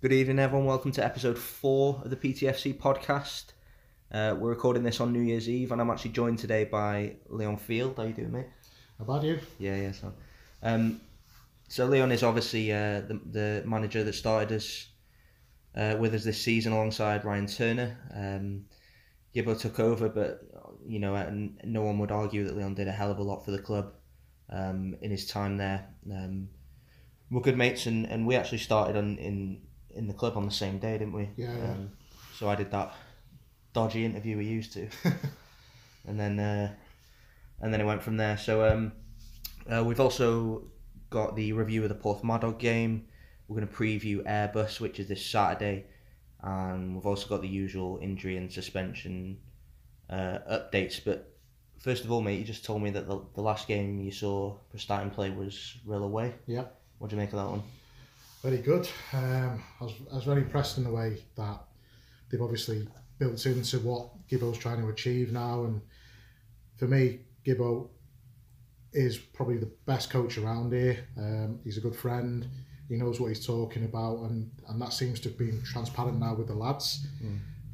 Good evening, everyone. Welcome to episode 4 of the PTFC podcast. We're recording this on New Year's Eve, and I'm actually joined today by Leon Field. How you doing, mate? How about you? Yeah. So Leon is obviously the manager that started us with us this season alongside Ryan Turner. Gibbo took over, but no one would argue that Leon did a hell of a lot for the club in his time there. We're good mates, and we actually started in the club on the same day, didn't we? Yeah. So I did that dodgy interview we used to, and then it went from there. So we've also got the review of the Portsmouth game. We're going to preview Airbus, which is this Saturday, and we've also got the usual injury and suspension updates. But first of all, mate, you just told me that the last game you saw Prestatyn play was Rill away. Yeah. What do you make of that one? Very good. I was very impressed in the way that they've obviously built into what Gibbo's trying to achieve now. And for me, Gibbo is probably the best coach around here. He's a good friend. He knows what he's talking about, and that seems to have been transparent now with the lads.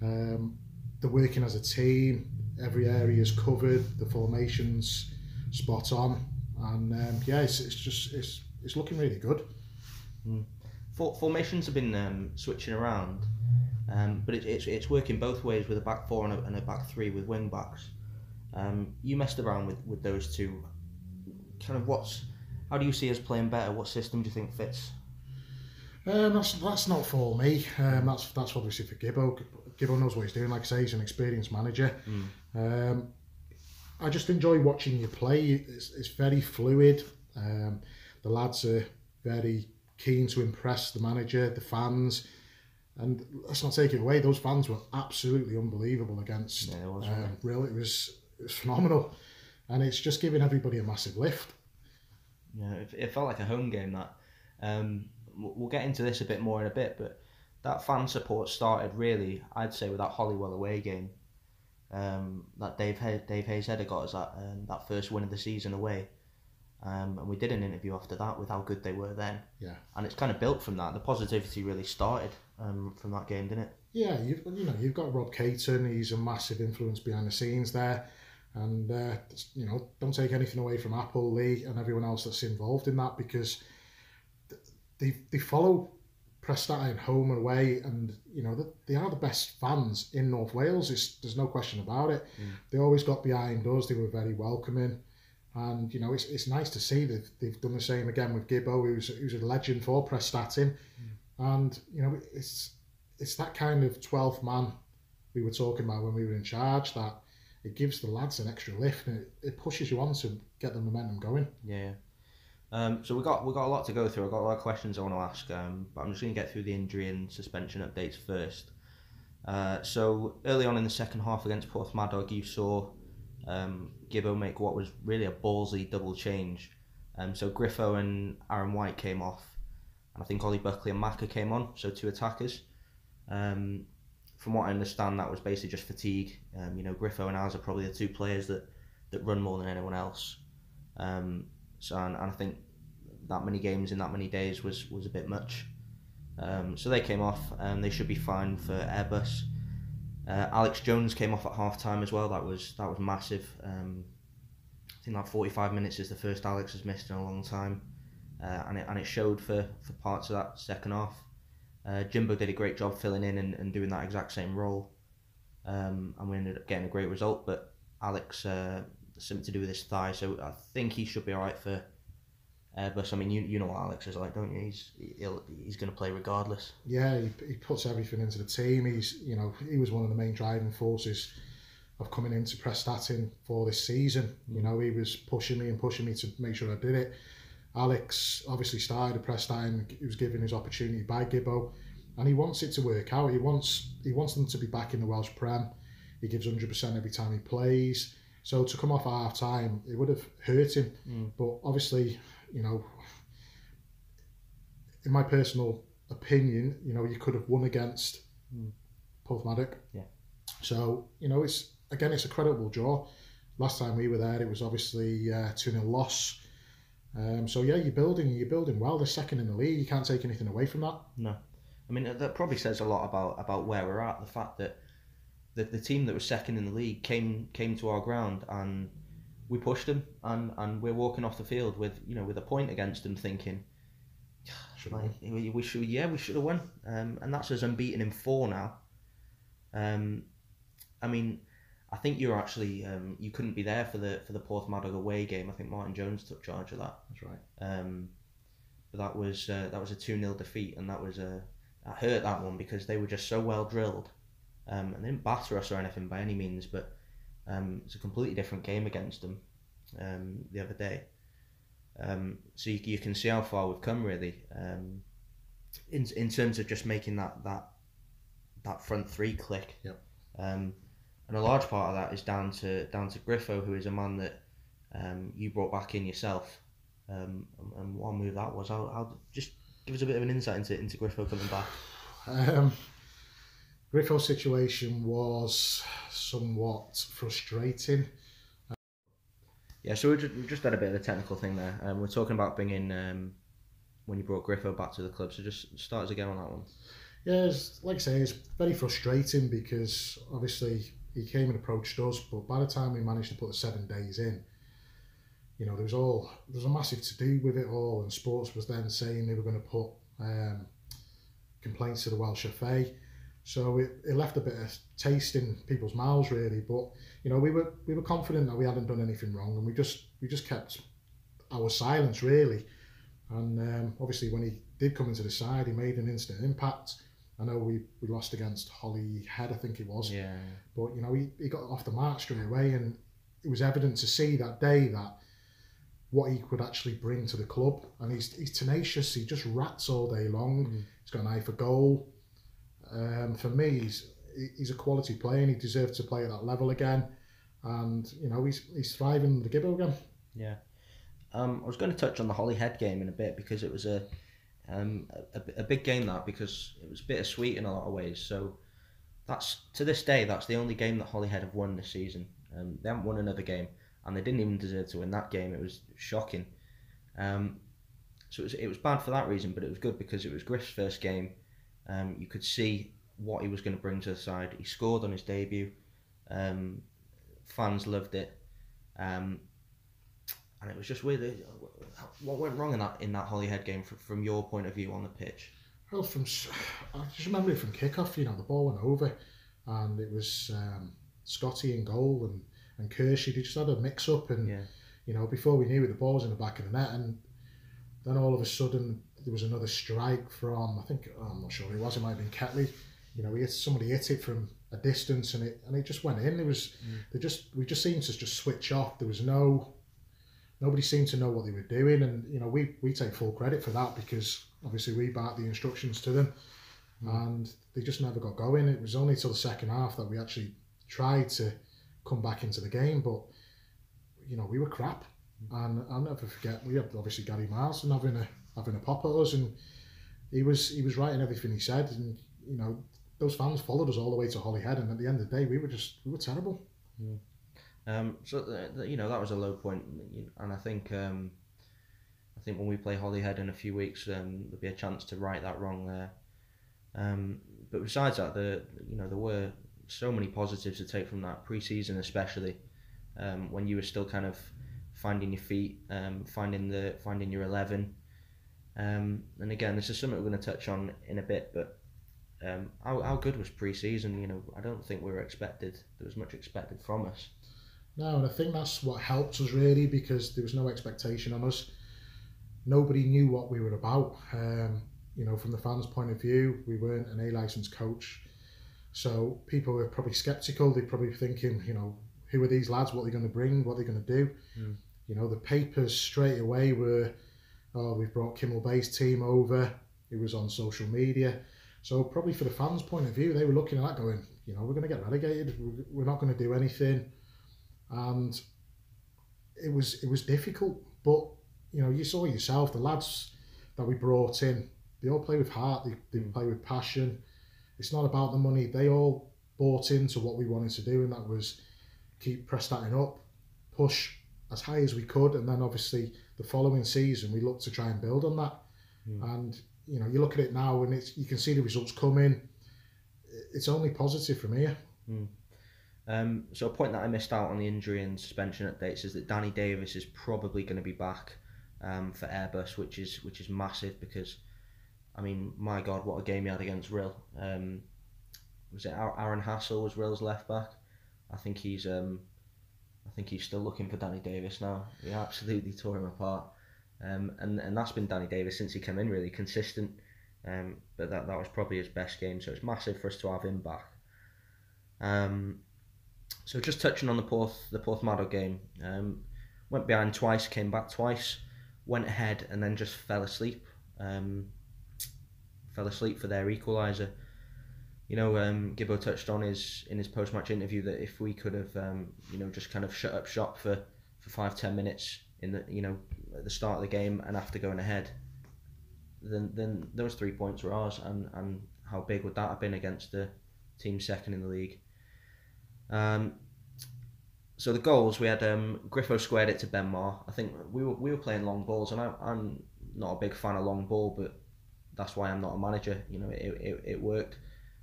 They're working as a team. Every area is covered. The formation's spot on, and it's looking really good. Formations have been switching around, but it's working both ways with a back four and a back three with wing backs. You messed around with those two. Kind of how do you see us playing better? What system do you think fits? That's not for me. That's obviously for Gibbo. Gibbo knows what he's doing. Like I say, he's an experienced manager. I just enjoy watching you play. It's very fluid. The lads are very keen to impress the manager, the fans, and let's not take it away. Those fans were absolutely unbelievable against Rill. It was phenomenal, and it's just giving everybody a massive lift. Yeah, it felt like a home game. That we'll get into this a bit more in a bit, but that fan support started really, I'd say, with that Holywell away game. That Dave Hayes header got us that first win of the season away. And we did an interview after that with how good they were then. Yeah. And it's kind of built from that. The positivity really started from that game, didn't it? Yeah, you've got Rob Caton. He's a massive influence behind the scenes there, and don't take anything away from Apple, Lee, and everyone else that's involved in that, because they follow Prestatyn home and away, and they are the best fans in North Wales. There's no question about it. They always got behind us. They were very welcoming. And it's nice to see that they've done the same again with Gibbo, who's a legend for Prestatyn. And it's that kind of 12th man we were talking about when we were in charge, that it gives the lads an extra lift, and it pushes you on to get the momentum going. Yeah. So we got a lot to go through. I've got a lot of questions I want to ask, but I'm just going to get through the injury and suspension updates first. So early on in the second half against Portsmouth, you saw Gibbo make what was really a ballsy double change. So Griffo and Aaron White came off, and I think Ollie Buckley and Maka came on, so two attackers. From what I understand, that was basically just fatigue. Griffo and ours are probably the two players that run more than anyone else. So I think that many games in that many days was a bit much. So they came off, and they should be fine for Airbus. Alex Jones came off at half time as well. That was massive. I think that 45 minutes is the first Alex has missed in a long time, and it showed for parts of that second half. Jimbo did a great job filling in and doing that exact same role, and we ended up getting a great result. But Alex, something to do with his thigh, so I think he should be alright for Airbus. I mean, you know what Alex is like, don't you? He's going to play regardless. Yeah, he puts everything into the team. He was one of the main driving forces of coming into Prestatyn for this season. He was pushing me to make sure I did it. Alex obviously started at Prestatyn. He was given his opportunity by Gibbo, and he wants it to work out. He wants them to be back in the Welsh Prem. He gives 100% every time he plays. So to come off at half time, it would have hurt him. But obviously, in my personal opinion, you could have won against Portsmouth. Yeah. So it's a creditable draw. Last time we were there, it was obviously 2-0 loss. So yeah, you're building well. They're second in the league. You can't take anything away from that. No. I mean, that probably says a lot about where we're at. The fact that the team that was second in the league came to our ground and we pushed them, and we're walking off the field with a point against them, thinking, we should have won. And that's us unbeaten in 4 now. I mean, I think you're actually you couldn't be there for the Portsmouth away game. I think Martin Jones took charge of that. That's right. But that was a 2-0 defeat, and that hurt that one because they were just so well drilled, and they didn't batter us or anything by any means. But it's a completely different game against them the other day. So you can see how far we've come really, in terms of just making that front three click. Yep. And a large part of that is down to Griffo, who is a man that you brought back in yourself. And what move that was. How just give us a bit of an insight into Griffo coming back. Griffo's situation was somewhat frustrating. Yeah, so we just had a bit of a technical thing there. We're talking about bringing when you brought Griffo back to the club. So just start us again on that one. Yeah, like I say, it's very frustrating because obviously he came and approached us, but by the time we managed to put the 7 days in, there was a massive to do with it all, and Sports was then saying they were going to put complaints to the Welsh FA. So it left a bit of taste in people's mouths really, but we were confident that we hadn't done anything wrong, and we just kept our silence really. And obviously when he did come into the side, he made an instant impact. I know we lost against Holyhead, I think it was. Yeah. But he got off the mark straight away, and it was evident to see that day that what he could actually bring to the club. And he's tenacious. He just rats all day long. He's got an eye for goal. For me, he's a quality player, and he deserves to play at that level again. And he's thriving in the Gibbo again. Yeah. I was going to touch on the Holyhead game in a bit because it was a big game because it was bittersweet in a lot of ways. So that's to this day that's the only game that Holyhead have won this season. They haven't won another game, and they didn't even deserve to win that game. It was shocking. So it was bad for that reason, but it was good because it was Griff's first game. You could see what he was going to bring to the side. He scored on his debut. Fans loved it. And it was just weird. What went wrong in that Holyhead game from your point of view on the pitch? Well, I just remember it from kickoff. The ball went over, and it was Scotty in goal and Kershey. They just had a mix-up, and before we knew it, the ball was in the back of the net, and then all of a sudden there was another strike from I'm not sure who it was. It might have been Ketley. Somebody hit it from a distance, and it just went in. We just seemed to just switch off. There was nobody seemed to know what they were doing, and we take full credit for that because obviously we barked the instructions to them, and they just never got going. It was only till the second half that we actually tried to come back into the game, but we were crap. And I'll never forget, we had obviously Gary Marston having a pop at us, and he was right in everything he said, and those fans followed us all the way to Holyhead, and at the end of the day we were terrible. So that was a low point, and I think when we play Holyhead in a few weeks, there'll be a chance to right that wrong there. But besides that, there were so many positives to take from that pre-season, especially when you were still kind of finding your feet, finding your 11. And again, this is something we're going to touch on in a bit, but how good was pre-season? I don't think there was much expected from us. No, and I think that's what helped us really, because there was no expectation on us. Nobody knew what we were about. From the fans' point of view, we weren't an A-licensed coach, so people were probably sceptical. They're probably thinking, who are these lads? What are they going to bring? What are they going to do? The papers straight away were, we've brought Kimmel Bay's team over. It was on social media. So probably for the fans' point of view, they were looking at that going, we're going to get relegated. We're not going to do anything. And it was difficult. But, you saw yourself, the lads that we brought in, they all play with heart. They play with passion. It's not about the money. They all bought into what we wanted to do, and that was keep Prestatting up, push as high as we could, and then obviously the following season we looked to try and build on that. And you look at it now and you can see the results coming. It's only positive from here. So a point that I missed out on the injury and suspension updates is that Danny Davis is probably going to be back for Airbus, which is massive because, I mean, my God, what a game he had against Rill. Was it Aaron Hassel was Rill's left back? I think he's still looking for Danny Davis now. He absolutely tore him apart. And that's been Danny Davis since he came in, really consistent. But that was probably his best game, so it's massive for us to have him back. So just touching on the Porthmadog game, went behind twice, came back twice, went ahead and then just fell asleep. Fell asleep for their equaliser. Gibbo touched on in his post-match interview that if we could have just kind of shut up shop for 5-10 minutes in the at the start of the game and after going ahead, then those 3 points were ours, and how big would that have been against the team second in the league? So the goals, we had Griffo squared it to Ben Marr. I think we were playing long balls, and I'm not a big fan of long ball, but that's why I'm not a manager. It worked.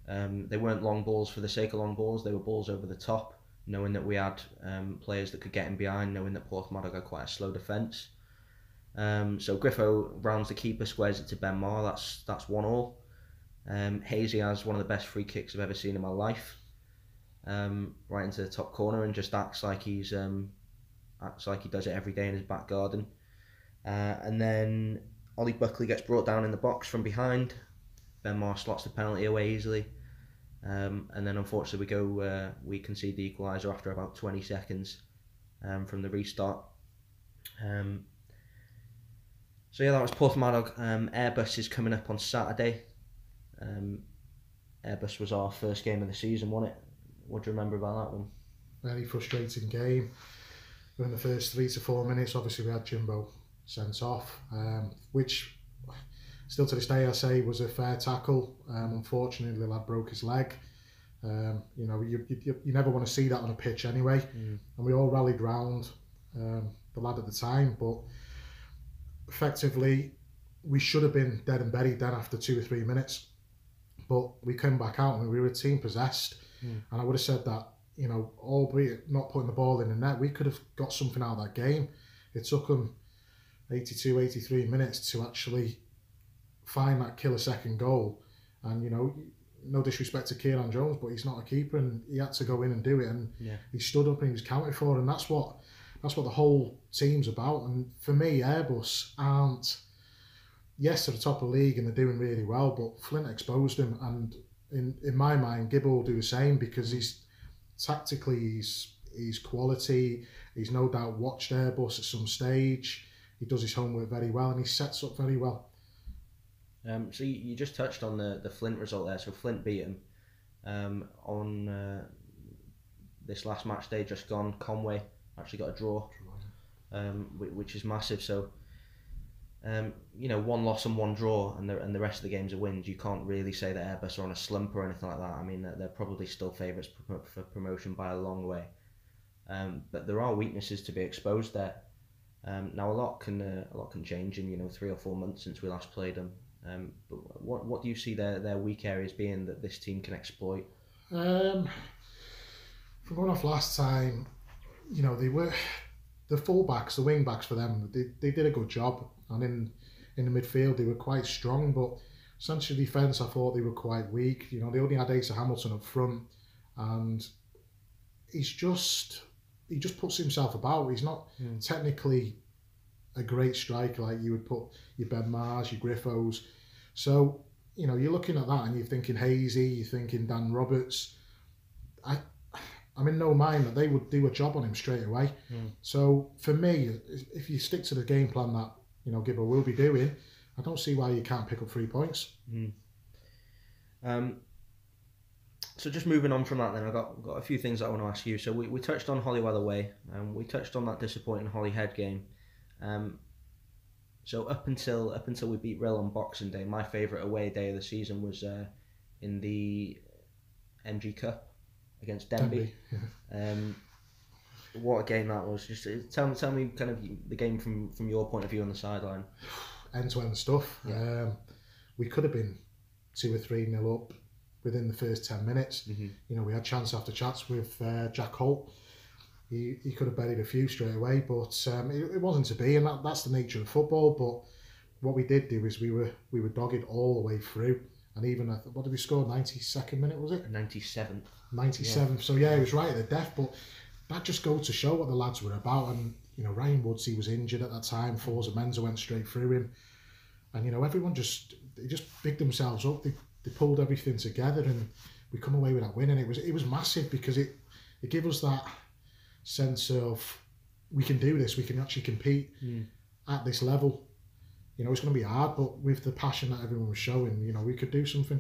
They weren't long balls for the sake of long balls. They were balls over the top, knowing that we had players that could get in behind, knowing that Porthmadog had quite a slow defence. So Griffo rounds the keeper, squares it to Ben Marr. That's 1-1. Hazy has one of the best free kicks I've ever seen in my life. Right into the top corner and just acts like he does it every day in his back garden. And then Ollie Buckley gets brought down in the box from behind. Ben Marr slots the penalty away easily. And then unfortunately we concede the equaliser after about 20 seconds from the restart. So yeah, that was Porthmadog. Airbus is coming up on Saturday. Airbus was our first game of the season, wasn't it? What do you remember about that one? Very frustrating game. In the first 3 to 4 minutes, obviously we had Jimbo sent off, which still to this day I say was a fair tackle. Unfortunately, the lad broke his leg. You never want to see that on a pitch anyway. And we all rallied round the lad at the time, but effectively we should have been dead and buried then after 2 or 3 minutes. But we came back out and we were a team possessed. And I would have said that, albeit not putting the ball in the net, we could have got something out of that game. It took them 82, 83 minutes to actually find that killer second goal. And, no disrespect to Kieran Jones, but he's not a keeper and he had to go in and do it. And he stood up and he was counted for. And that's what the whole team's about. And for me, Airbus aren't, yes, they're the top of the league and they're doing really well, but Flint exposed him. And in my mind, Gibbo will do the same because he's quality. He's no doubt watched Airbus at some stage. He does his homework very well and he sets up very well. So you just touched on the Flint result there. So Flint beat him on this last match day just gone. Conway actually got a draw, which is massive. So one loss and one draw, and the rest of the games are wins. You can't really say that Airbus are on a slump or anything like that. I mean, they're probably still favourites for promotion by a long way. But there are weaknesses to be exposed there. Now a lot can change in 3 or 4 months since we last played them. But what do you see their weak areas being that this team can exploit? From going off last time, they were the fullbacks, the wing backs for them. They did a good job, and in the midfield they were quite strong. But central defence, I thought they were quite weak. They only had Asa Hamilton up front, and he just puts himself about. He's not technically a great striker like you would put your Ben Marrs, your Griffos. So, you're looking at that and you're thinking Hazy, you're thinking Dan Roberts. I'm in no mind that they would do a job on him straight away. So, for me, if you stick to the game plan that, Gibbo will be doing, I don't see why you can't pick up 3 points. So just moving on from that then, I've got a few things I want to ask you. So we touched on Holywell away, and we touched on that disappointing Holyhead game. So up until we beat Rill on Boxing Day, my favourite away day of the season was in the MG Cup against Denby. What a game that was! Just tell me kind of the game from your point of view on the sideline. End-to-end stuff. we could have been 2 or 3-0 up within the first 10 minutes. Mm-hmm. You know, we had chance after chance with Jack Holt. He could have buried a few straight away, but it wasn't to be, and that's the nature of football. But what we did do is we were dogged all the way through, and even what did we score? 92nd minute, was it? 97th. 97th. Yeah. So yeah, it was right at the death, but that just goes to show what the lads were about. And you know, Ryan Woods, he was injured at that time. Forza Menza went straight through him, and you know, everyone just bigged themselves up. They pulled everything together, and we come away with that win. And it was massive because it gave us that sense of we can do this. We can actually compete at this level. You know, it's going to be hard, but with the passion that everyone was showing, you know, we could do something.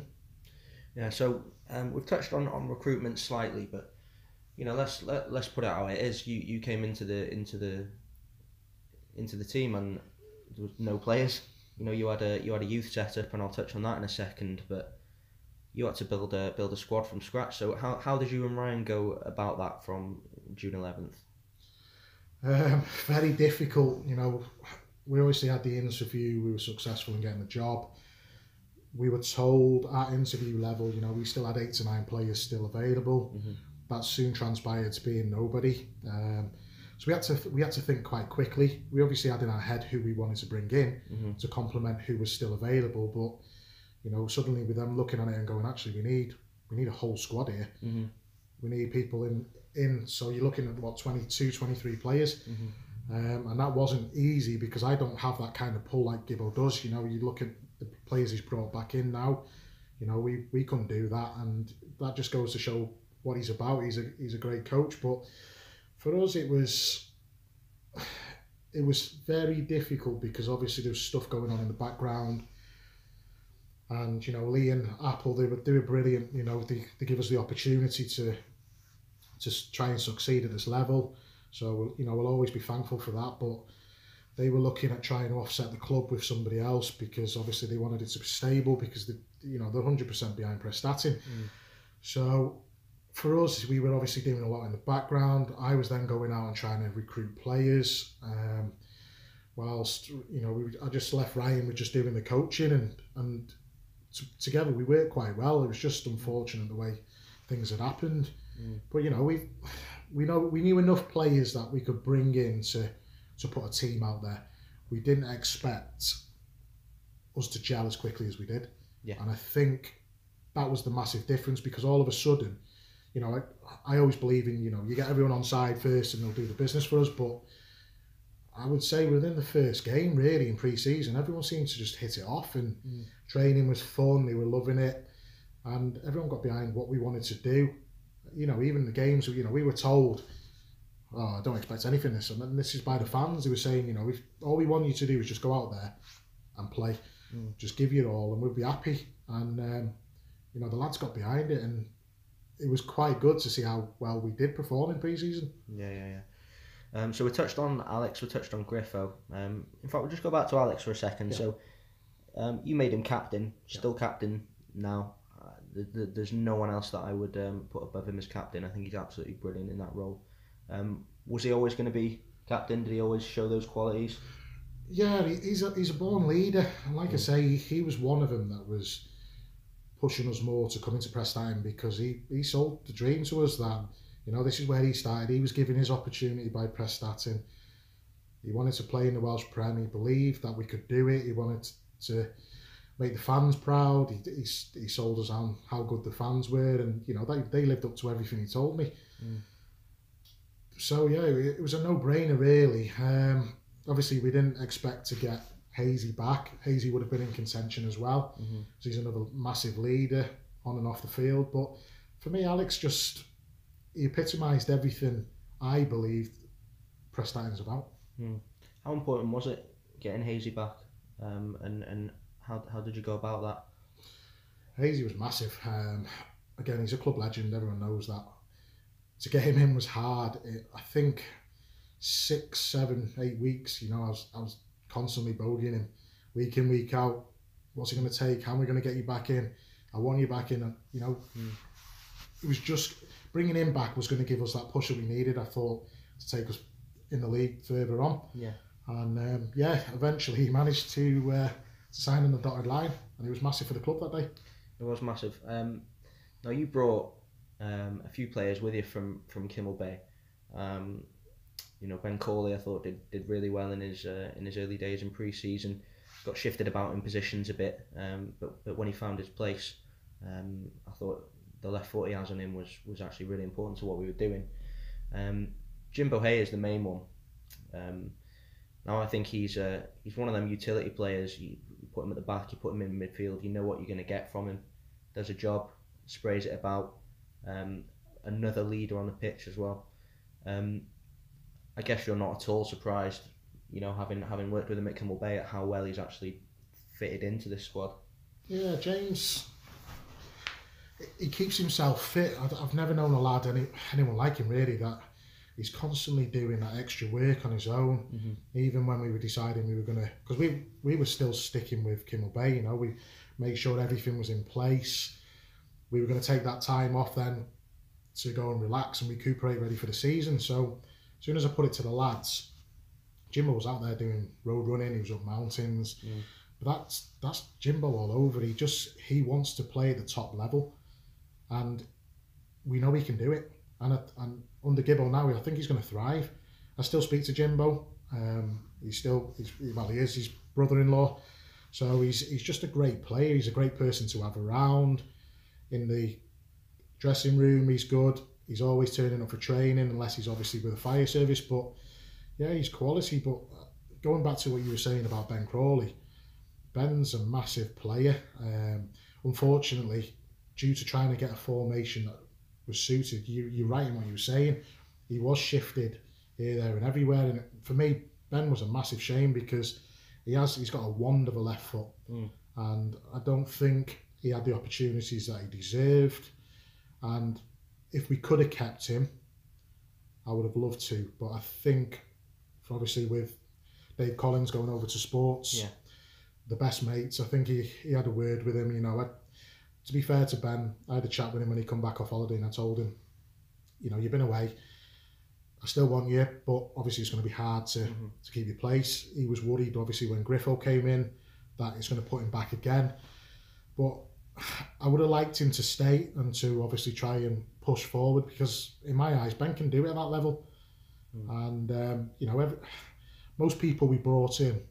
Yeah. So we've touched on recruitment slightly, but you know, let's put it how it is. You came into the team and there was no players. You know, you had a youth setup, and I'll touch on that in a second. But you had to build a squad from scratch. So how did you and Ryan go about that from June 11th? Very difficult. You know, we obviously had the interview. We were successful in getting the job. We were told at interview level, you know, we still had 8 to 9 players still available. Mm-hmm. That soon transpired to being nobody. So we had to think quite quickly. We obviously had in our head who we wanted to bring in to complement who was still available. But you know, suddenly with them looking at it and going, actually, we need a whole squad here. Mm-hmm. We need people in. So you're looking at what, 22, 23 players. Mm-hmm. And that wasn't easy because I don't have that kind of pull like Gibbo does. You know, you look at the players he's brought back in now. You know, we couldn't do that, and that just goes to show what he's about. He's a great coach, but for us it was very difficult because obviously there was stuff going on in the background, and you know, Lee and Apple, they were brilliant. You know, they give us the opportunity to try and succeed at this level, so you know, we'll always be thankful for that. But they were looking at trying to offset the club with somebody else because obviously they wanted it to be stable because they're 100% behind Prestatyn. So for us, we were obviously doing a lot in the background. I was then going out and trying to recruit players, whilst you know, I just left Ryan with just doing the coaching, and together we worked quite well. It was just unfortunate the way things had happened, but you know, we knew enough players that we could bring in to put a team out there. We didn't expect us to gel as quickly as we did, and I think that was the massive difference because all of a sudden, you know, I always believe in, you know, you get everyone on side first and they'll do the business for us. But I would say within the first game, really, in pre-season, everyone seemed to just hit it off, and training was fun. They were loving it, and everyone got behind what we wanted to do. You know, even the games, you know, we were told, "Oh, I don't expect anything this," and this is by the fans. They were saying, you know, all we want you to do is just go out there and play, just give your all, and we'll be happy. And you know, the lads got behind it, and it was quite good to see how well we did perform in pre-season. Yeah. So we touched on Alex, we touched on Griffo. In fact, we'll just go back to Alex for a second. Yeah. So you made him captain, still captain now. There's no one else that I would put above him as captain. I think he's absolutely brilliant in that role. Was he always going to be captain? Did he always show those qualities? Yeah, he's a born leader. And like I say, he was one of them that was pushing us more to come into Prestatyn because he sold the dream to us that, you know, this is where he started. He was given his opportunity by Prestatyn. He wanted to play in the Welsh Prem. He believed that we could do it. He wanted to make the fans proud. He sold us on how good the fans were, and you know, they lived up to everything he told me. So yeah, it was a no-brainer really. Obviously we didn't expect to get Hazy back. Hazy would have been in contention as well. So he's another massive leader on and off the field. But for me, Alex he epitomised everything I believed Prestatyn's about. How important was it getting Hazy back? And how did you go about that? Hazy was massive. Again, he's a club legend. Everyone knows that. To get him in was hard. I think 6, 7, 8 weeks. You know, I was constantly bogeying him, week in, week out. What's it going to take? How are we going to get you back in? I want you back in. And, you know, it was just bringing him back was going to give us that push that we needed. I thought to take us in the league further on. And eventually he managed to to sign on the dotted line, and it was massive for the club that day. It was massive. Now you brought a few players with you from Kimmel Bay. Ben Corley, I thought did really well in his early days in pre-season. Got shifted about in positions a bit, but when he found his place, I thought the left foot he has on him was actually really important to what we were doing. Jimbo Hay is the main one. Now I think he's one of them utility players. You put him at the back, you put him in midfield, you know what you're going to get from him. Does a job, sprays it about. Another leader on the pitch as well. I guess you're not at all surprised, having worked with him at Kimmel Bay, at how well he's actually fitted into this squad. Yeah, James, he keeps himself fit. I've never known a lad, anyone like him really, that he's constantly doing that extra work on his own. Mm-hmm. Even when we were deciding we were going to, because we were still sticking with Kimmel Bay, we made sure everything was in place. We were going to take that time off then to go and relax and recuperate, ready for the season. So as soon as I put it to the lads, Jimbo was out there doing road running, he was up mountains. Mm. But that's Jimbo all over. He wants to play at the top level, and we know he can do it. And under Gibbo now, I think he's going to thrive. I still speak to Jimbo. He is his brother-in-law. So he's just a great player. He's a great person to have around. In the dressing room, he's good. He's always turning up for training, unless he's obviously with the fire service. But yeah, he's quality. But going back to what you were saying about Ben Crawley, Ben's a massive player. Unfortunately, due to trying to get a formation that was suited, you're right in what you were saying. He was shifted here, there, and everywhere. And for me, Ben was a massive shame, because he's got a wand of a left foot, and I don't think he had the opportunities that he deserved. And if we could have kept him, I would have loved to. But I think, obviously with Dave Collins going over to sports, the best mates, I think he had a word with him. To be fair to Ben, I had a chat with him when he come back off holiday, and I told him, you've been away, I still want you, but obviously it's going to be hard to keep your place. He was worried, obviously, when Griffo came in, that it's going to put him back again. But I would have liked him to stay and to obviously try and push forward, because in my eyes, Ben can do it at that level. And, most people we brought in,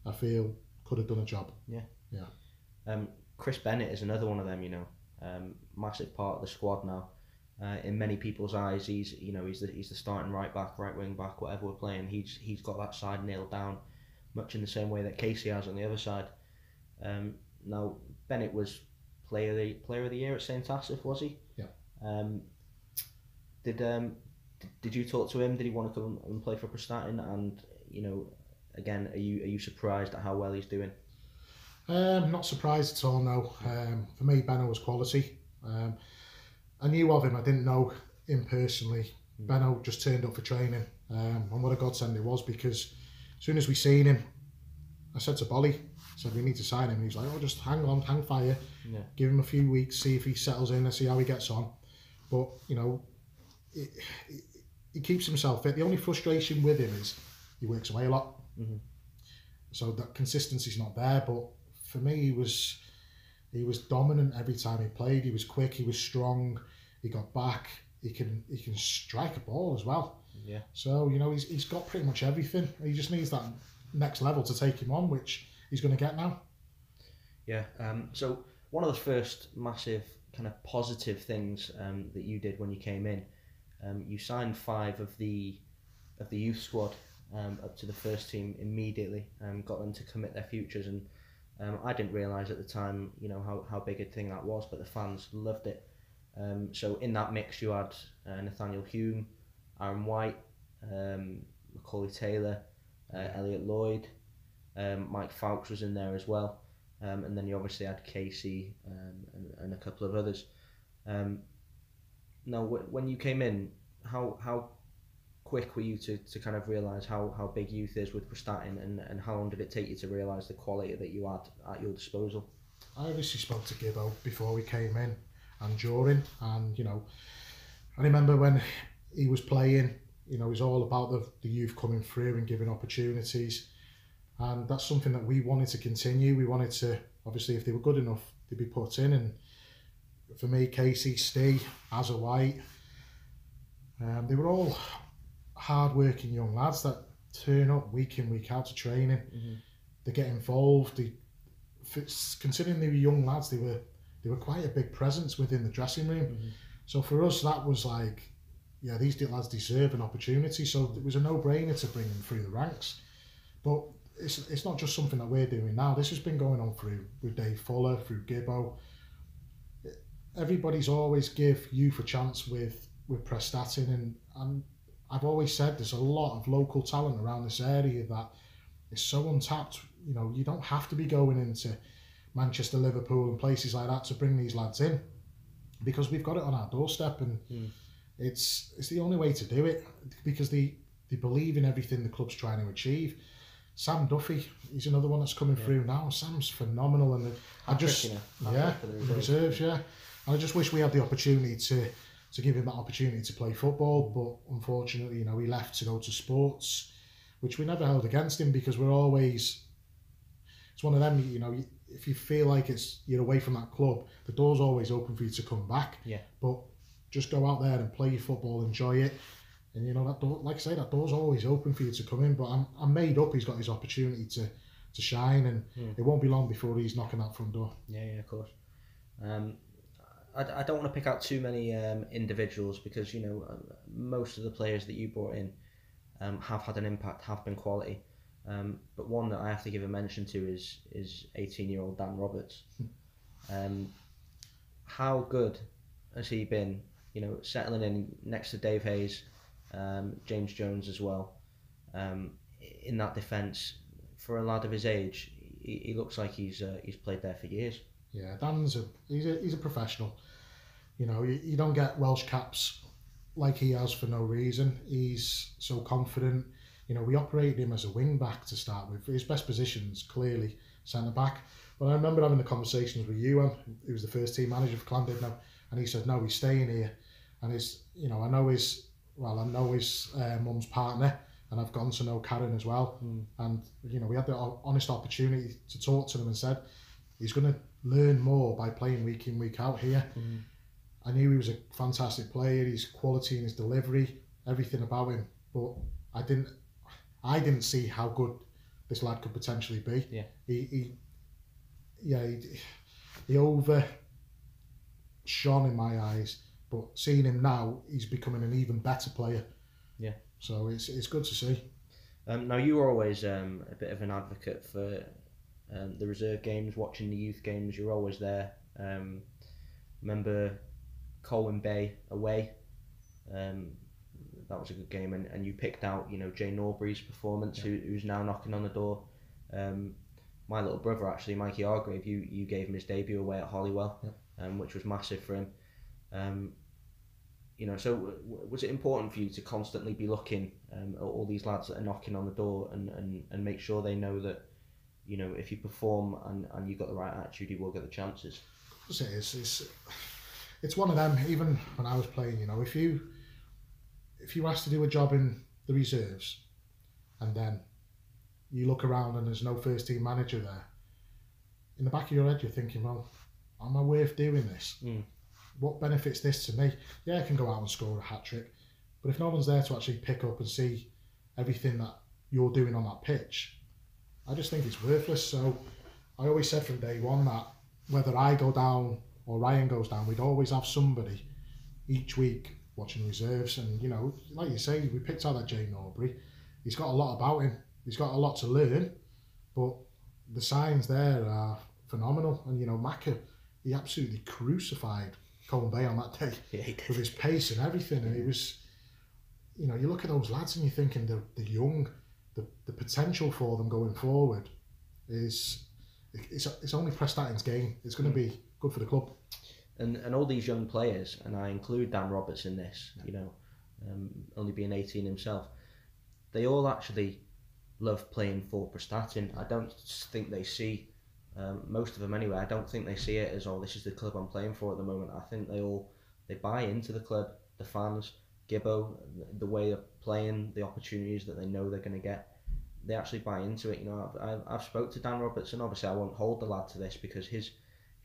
I feel, could have done a job. Yeah. Chris Bennett is another one of them, massive part of the squad now. In many people's eyes, he's the starting right back, right wing back, whatever we're playing. He's got that side nailed down, much in the same way that Casey has on the other side. Now Bennett was player of the year at St Asaph, was he? Yeah. Did you talk to him? Did he want to come and play for Prestatyn? And again, are you surprised at how well he's doing? Not surprised at all, no. For me, Benno was quality. I knew of him, I didn't know him personally. Benno just turned up for training, and what a godsend it was, because as soon as we seen him, I said to Bolly, we need to sign him. And he's like, just hang on, hang fire, give him a few weeks, see if he settles in and see how he gets on. But, he keeps himself fit. The only frustration with him is he works away a lot. Mm-hmm. So that consistency's not there, but for me, he was dominant every time he played. He was quick, he was strong, he got back, he can strike a ball as well. Yeah. So, he's got pretty much everything. He just needs that next level to take him on, which he's going to get now. Yeah. So one of the first massive kind of positive things that you did when you came in, you signed 5 of the youth squad up to the first team immediately, got them to commit their futures, and I didn't realise at the time, how big a thing that was, but the fans loved it. So in that mix, you had Nathaniel Hume, Aaron White, Macaulay Taylor, Elliot Lloyd, Mike Fawkes was in there as well, and then you obviously had Casey and a couple of others. Now, when you came in, how quick were you to kind of realise how big youth is with Prestatyn, and how long did it take you to realise the quality that you had at your disposal? I obviously spoke to Gibbo before we came in and during, and I remember when he was playing, it was all about the youth coming through and giving opportunities, and that's something that we wanted to continue. We wanted to, obviously, if they were good enough, they'd be put in. And for me, Casey, Steve, Azza White, they were all hard-working young lads that turn up week in, week out to training. They get involved. Considering they were young lads, they were quite a big presence within the dressing room. So for us, that was like, yeah, these lads deserve an opportunity. So it was a no-brainer to bring them through the ranks. But it's not just something that we're doing now. This has been going on with Dave Fuller, through Gibbo. Everybody's always give youth a chance with Prestatyn, and I've always said there's a lot of local talent around this area that is so untapped. You know, you don't have to be going into Manchester, Liverpool and places like that to bring these lads in, because we've got it on our doorstep, and it's the only way to do it, because they believe in everything the club's trying to achieve. Sam Duffy, he's another one that's coming through now. Sam's phenomenal, and I just the reserves, and I just wish we had the opportunity to give him that opportunity to play football, but unfortunately, you know, he left to go to sports, which we never held against him, because we're always, it's one of them, you know, if you feel like you're away from that club, the door's always open for you to come back. But just go out there and play your football, enjoy it. And you know, that door, like I say, that door's always open for you to come in. But I'm made up he's got his opportunity to shine, and it won't be long before he's knocking that front door. Yeah, of course. I don't want to pick out too many individuals, because you know, most of the players that you brought in have had an impact, have been quality. But one that I have to give a mention to is 18-year-old Dan Roberts. How good has he been? You know, settling in next to Dave Hayes, James Jones as well. In that defence, for a lad of his age, he looks like he's played there for years. Yeah, Dan's he's a professional. You know, you don't get Welsh caps like he has for no reason. He's so confident. You know, we operated him as a wing back to start with. His best position's clearly centre back. But I remember having the conversations with Ewan, who was the first team manager for Llandudno, and he said, no, he's staying here. And I know his mum's partner, and I've gone to know Karen as well. And you know, we had the honest opportunity to talk to them, and said he's going to learn more by playing week in, week out here. I knew he was a fantastic player, his quality and his delivery, everything about him, but I didn't see how good this lad could potentially be. He overshone in my eyes, but seeing him now, he's becoming an even better player. So it's good to see. Now, you were always a bit of an advocate for the reserve games, watching the youth games. You're always there. Remember Colwyn Bay away? That was a good game, and you picked out, you know, Jay Norbury's performance, who's now knocking on the door. My little brother, actually, Mikey Hargrave, you gave him his debut away at Holywell, which was massive for him. You know, so was it important for you to constantly be looking at all these lads that are knocking on the door, and make sure they know that, you know, if you perform and you've got the right attitude, you will get the chances? Of course it is. It's one of them. Even when I was playing, you know, if you asked to do a job in the reserves, and then you look around and there's no first team manager there, in the back of your head you're thinking, well, am I worth doing this? What benefits this to me? Yeah, I can go out and score a hat-trick, but if no one's there to actually pick up and see everything that you're doing on that pitch, I just think it's worthless. So I always said from day one that whether I go down or Ryan goes down, we'd always have somebody each week watching reserves. And you know, like you say, we picked out that Jay Norbury. He's got a lot about him. He's got a lot to learn, but the signs there are phenomenal. And you know, Macca, he absolutely crucified Colwyn Bay on that day with his pace and everything. And he was, you know, you look at those lads and you're thinking they're young. The potential for them going forward it's only Prestatyn's game. It's going to be good for the club. And all these young players, and I include Dan Roberts in this, you know, only being 18 himself, they all actually love playing for Prestatyn. I don't think they see, most of them anyway, I don't think they see it as, oh, this is the club I'm playing for at the moment. I think they buy into the club, the fans, Gibbo, the way of playing, the opportunities that they know they're going to get. they actually buy into it. You know, I've spoke to Dan Robertson. Obviously, I won't hold the lad to this because his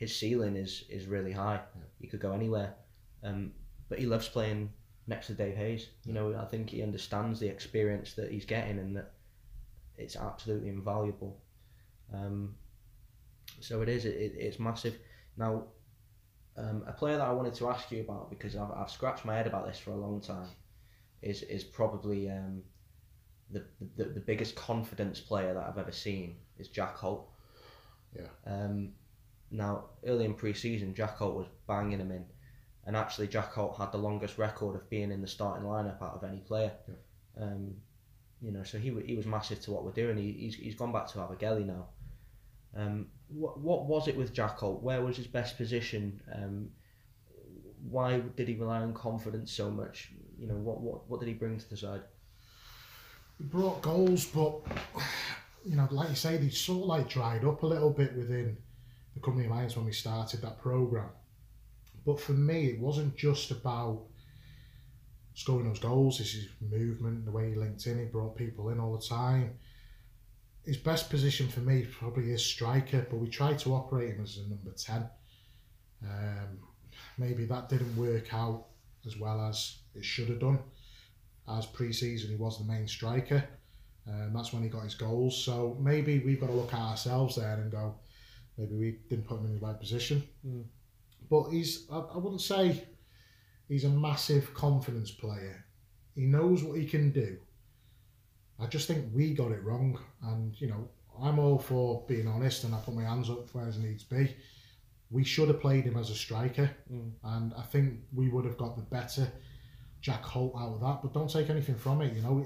ceiling is really high. Yeah. He could go anywhere, but he loves playing next to Dave Hayes. You know, I think he understands the experience that he's getting and that it's absolutely invaluable. So it is. It's massive. Now, a player that I wanted to ask you about, because I've scratched my head about this for a long time, is probably the biggest confidence player that I've ever seen is Jack Holt. Yeah. Now, early in pre-season, Jack Holt was banging him in, and actually Jack Holt had the longest record of being in the starting lineup out of any player. Yeah. You know, so he was massive to what we're doing. He's gone back to Abergelly now. What was it with Jack Holt? Where was his best position? Why did he rely on confidence so much? You know, what did he bring to the side? He brought goals, but you know, like you say, he sort of like dried up a little bit within the company lines when we started that programme. But for me, it wasn't just about scoring those goals. It's his movement, the way he linked in. He brought people in all the time. His best position for me probably is striker, but we tried to operate him as a number 10. Maybe that didn't work out as well as it should have done. As pre-season, he was the main striker. That's when he got his goals. So maybe we've got to look at ourselves there and go, maybe we didn't put him in the right position. Mm. But I wouldn't say he's a massive confidence player. He knows what he can do. I just think we got it wrong. And, you know, I'm all for being honest and I put my hands up where it needs to be. We should have played him as a striker. And I think we would have got the better Jack Holt out of that. But don't take anything from it. You know,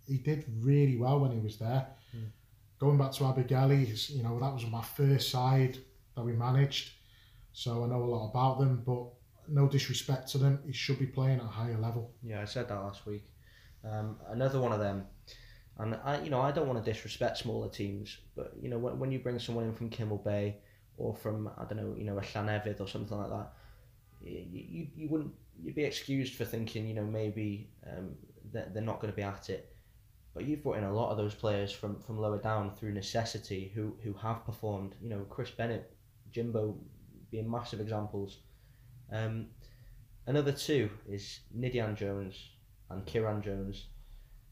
he did really well when he was there. Going back to Abergelly, you know, that was my first side that we managed. So I know a lot about them, but no disrespect to them. He should be playing at a higher level. Yeah, I said that last week. Another one of them, and I don't want to disrespect smaller teams, but you know, when you bring someone in from Kimmel Bay or from, I don't know, you know, a Llanefydd or something like that, you'd be excused for thinking, you know, maybe that they're not going to be at it. But you've brought in a lot of those players from lower down through necessity who have performed. You know, Chris Bennett, Jimbo being massive examples. Another two is Nidian Jones and Kieran Jones.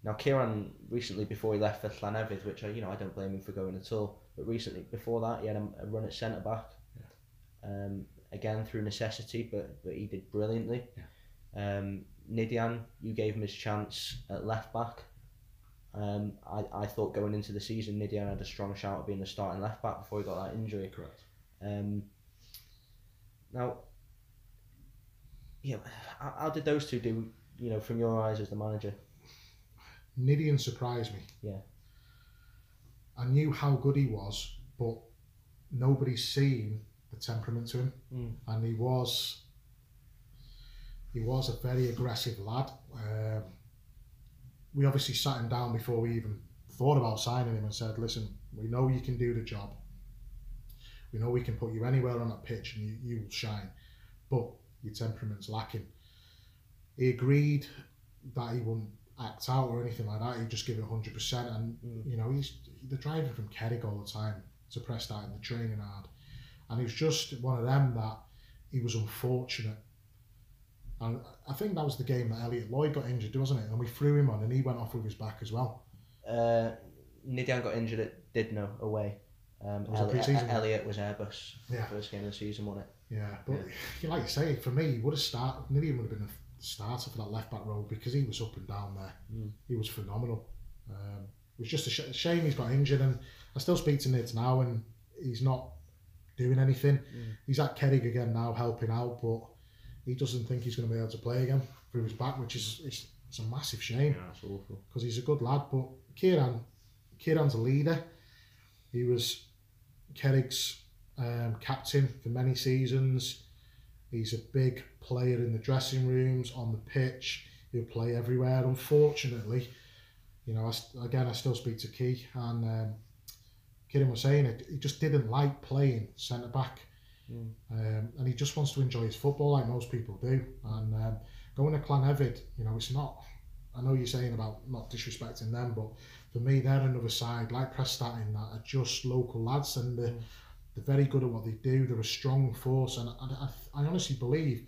Now Kieran recently, before he left for Llanefydd, which I don't blame him for going at all, but recently before that he had a run at centre back. Yeah. Again through necessity, but he did brilliantly. Yeah. Nidian, you gave him his chance at left back. I thought going into the season Nidian had a strong shout at being the starting left back before he got that injury. Correct. Now, yeah, how did those two do, you know, from your eyes as the manager? Nidian surprised me. Yeah. I knew how good he was, but nobody's seen the temperament to him. And he was a very aggressive lad. We obviously sat him down before we even thought about signing him and said, listen, we know you can do the job. We know we can put you anywhere on that pitch and you will shine, but your temperament's lacking. He agreed that he wouldn't act out or anything like that. He'd just give it 100%. And you know, they're driving from Kerrig all the time to Preston and the training hard. And he was just one of them that he was unfortunate. And I think that was the game that Elliot Lloyd got injured, wasn't it? And we threw him on and he went off with his back as well. Nidian got injured at Didno away. Elliot was Airbus. Yeah. The first game of the season, wasn't it? Yeah, but like you say, for me, he would have started. Nidian would have been the starter for that left back role because he was up and down there. He was phenomenal. It was just a shame he's got injured, and I still speak to Nids now, and he's not doing anything. He's at Kerrig again now, helping out, but he doesn't think he's going to be able to play again through his back, which is it's a massive shame. Yeah, it's awful. Because he's a good lad, but Kieran's a leader. He was Kerrig's captain for many seasons. He's a big player in the dressing rooms, on the pitch. He'll play everywhere. Unfortunately, you know, I still speak to Key, and Kieran was saying it. He just didn't like playing centre back, and he just wants to enjoy his football like most people do. And going to Llanefydd, you know, it's not I know you're saying about not disrespecting them, but for me, they're another side like Prestatyn that are just local lads, and they're very good at what they do. They're a strong force, and I honestly believe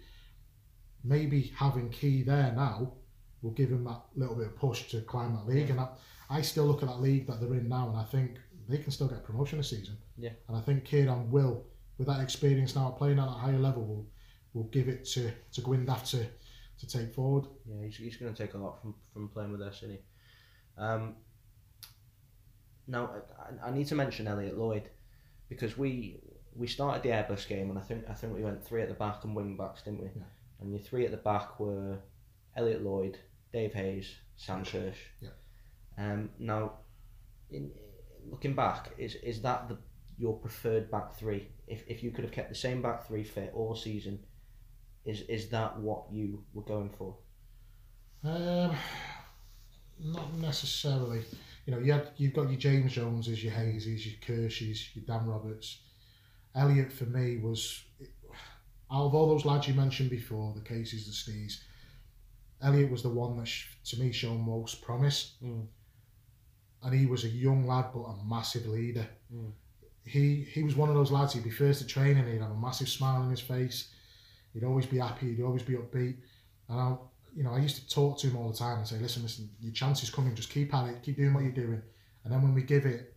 maybe having Key there now will give them that little bit of push to climb that league. And I still look at that league that they're in now, and I think they can still get promotion this season. Yeah. And I think Kieran will, with that experience now playing at a higher level, will give it to Gwyndaff to take forward. Yeah, he's going to take a lot from playing with us, isn't he? Now, I need to mention Elliot Lloyd, because we started the Airbus game, and I think we went 3 at the back and wing backs, didn't we? Yeah. And your 3 at the back were Elliot Lloyd, Dave Hayes, Sam Kirsch. Yeah. Now, in looking back, is that your preferred back 3? If you could have kept the same back 3 fit all season, is that what you were going for? Not necessarily. You know, you've got your James Joneses, your Hayeses, your Kirshes, your Dan Roberts. Elliot for me was, out of all those lads you mentioned before, the Cases, the Stees, Elliot was the one that to me showed most promise. And he was a young lad but a massive leader. He was one of those lads, he'd be first at training, he'd have a massive smile on his face, he'd always be happy, he'd always be upbeat. And I used to talk to him all the time and say, listen, your chance is coming, just keep at it, keep doing what you're doing. And then when we give it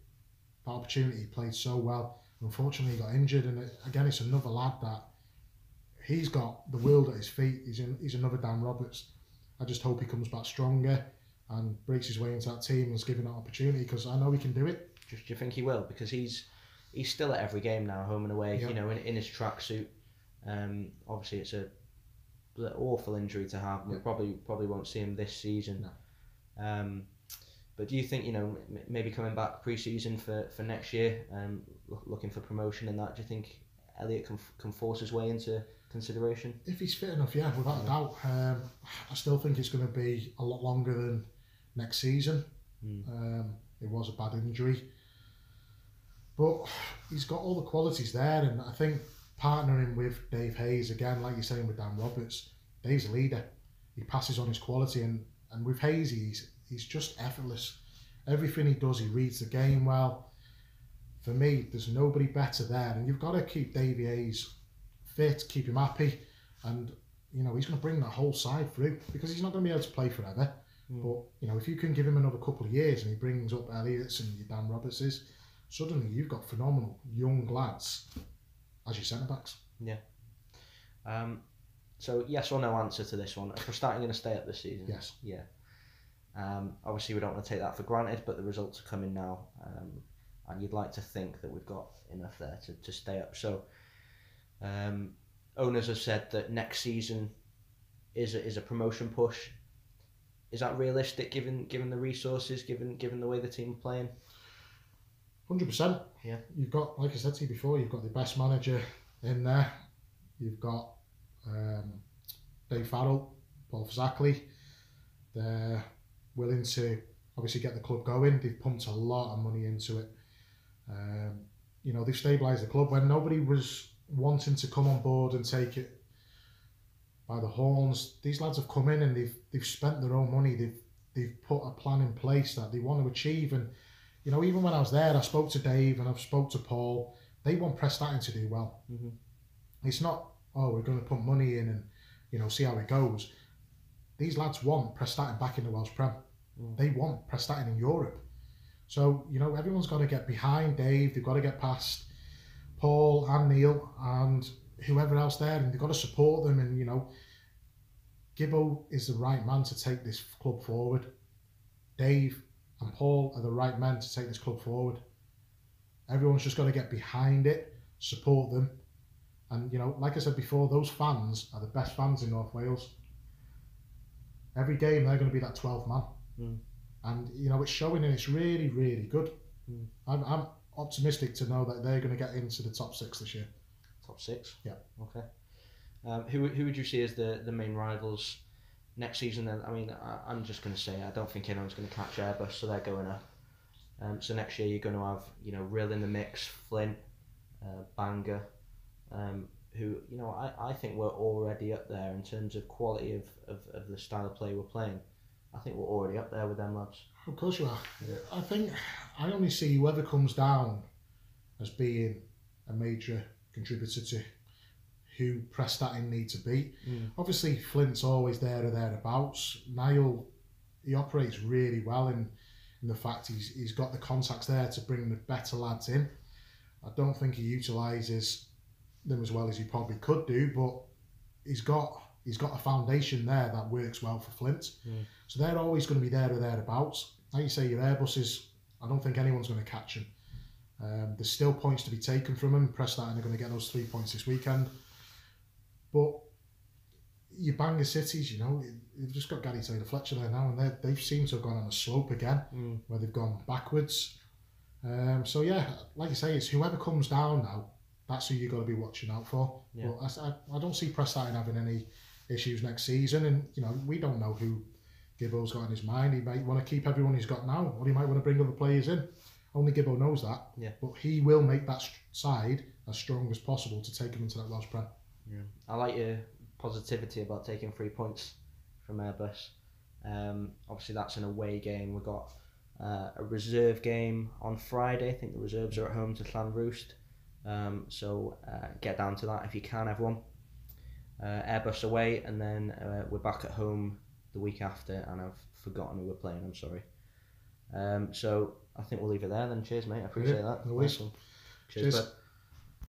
that opportunity, he played so well. Unfortunately, he got injured, and again, it's another lad that he's got the world at his feet. He's another Dan Roberts. I just hope he comes back stronger and breaks his way into that team and is given that opportunity, because I know he can do it. Do you think he will? Because he's still at every game now, home and away. Yep. You know, in his tracksuit. Obviously, it's an awful injury to have. We probably won't see him this season. No. But do you think, maybe coming back pre-season for next year, looking for promotion and that, do you think Elliot can force his way into consideration? If he's fit enough, yeah, without a doubt. I still think it's going to be a lot longer than next season. It was a bad injury, but he's got all the qualities there, and I think partnering with Dave Hayes, again, like you're saying with Dan Roberts, Dave's a leader. He passes on his quality, and with Hayes, he's just effortless. Everything he does, he reads the game well. For me, there's nobody better there, and you've got to keep Davey Hayes fit, keep him happy, and he's going to bring that whole side through, because he's not going to be able to play forever. But if you can give him another couple of years and he brings up Elliott's and your Dan Roberts's, suddenly you've got phenomenal young lads as your centre backs. Yeah. So yes or no answer to this one. Are Prestatyn going to stay up this season? Yes. Yeah. Obviously we don't want to take that for granted, but the results are coming now, and you'd like to think that we've got enough there to stay up. So owners have said that next season is a promotion push. Is that realistic given the resources, given the way the team are playing? 100%. Yeah. You've got, like I said to you before, you've got the best manager in there. You've got Dave Farrell, Paul Fazackley. They're willing to obviously get the club going. They've pumped a lot of money into it. They've stabilised the club when nobody was wanting to come on board and take it by the horns. These lads have come in and they've spent their own money. They've put a plan in place that they want to achieve. And even when I was there, I spoke to Dave and I've spoke to Paul. They want Prestatyn to do well. Mm-hmm. It's not, we're going to put money in and see how it goes. These lads want Prestatyn back in the Welsh Prem. They want Prestatyn in Europe. So everyone's got to get behind Dave. They've got to get past Paul and Neil and whoever else there, and they've got to support them. And Gibbo is the right man to take this club forward. Dave and Paul are the right men to take this club forward. Everyone's just got to get behind it, support them, and like I said before, those fans are the best fans in North Wales. Every game they're going to be that 12th man, and it's showing, and it's really, really good. I'm optimistic to know that they're going to get into the top 6 this year. Top 6? Yeah. Okay. Who would you see as the main rivals next season then? I mean, I'm just going to say I don't think anyone's going to catch Airbus, so they're going up. So next year you're going to have Rill in the mix, Flint, Bangor, who I think we're already up there in terms of quality of the style of play we're playing. I think we're already up there with them lads. Of course you are. I think I only see whoever comes down as being a major contributor to who Prestatyn need to beat. Obviously, Flint's always there or thereabouts. Niall, he operates really well in the fact he's got the contacts there to bring the better lads in. I don't think he utilises them as well as he probably could do, but he's got a foundation there that works well for Flint. So they're always going to be there or thereabouts. Like you say, your Airbuses, I don't think anyone's going to catch them. There's still points to be taken from them. Prestatyn are going to get those 3 points this weekend. But your Bangor Cities, you know, you've just got Gary Taylor-Fletcher there now, and they've seemed to have gone on a slope again, where they've gone backwards. So yeah, like you say, it's whoever comes down now, that's who you've got to be watching out for. Yeah. But I don't see Prestatyn having any issues next season, and you know, we don't know who Gibbo's got in his mind. He might want to keep everyone he's got now, or he might want to bring other players in. Only Gibbo knows that. Yeah. But he will make that side as strong as possible to take him into that Welsh Prem. Yeah. I like your positivity about taking 3 points from Airbus. Obviously that's an away game. We've got a reserve game on Friday. I think the reserves are at home to Llanrwst. So get down to that if you can, everyone. Airbus away, and then we're back at home the week after, and I've forgotten who we're playing, I'm sorry. So I think we'll leave it there then. Cheers, mate. I appreciate that. No worries. Cheers, bud.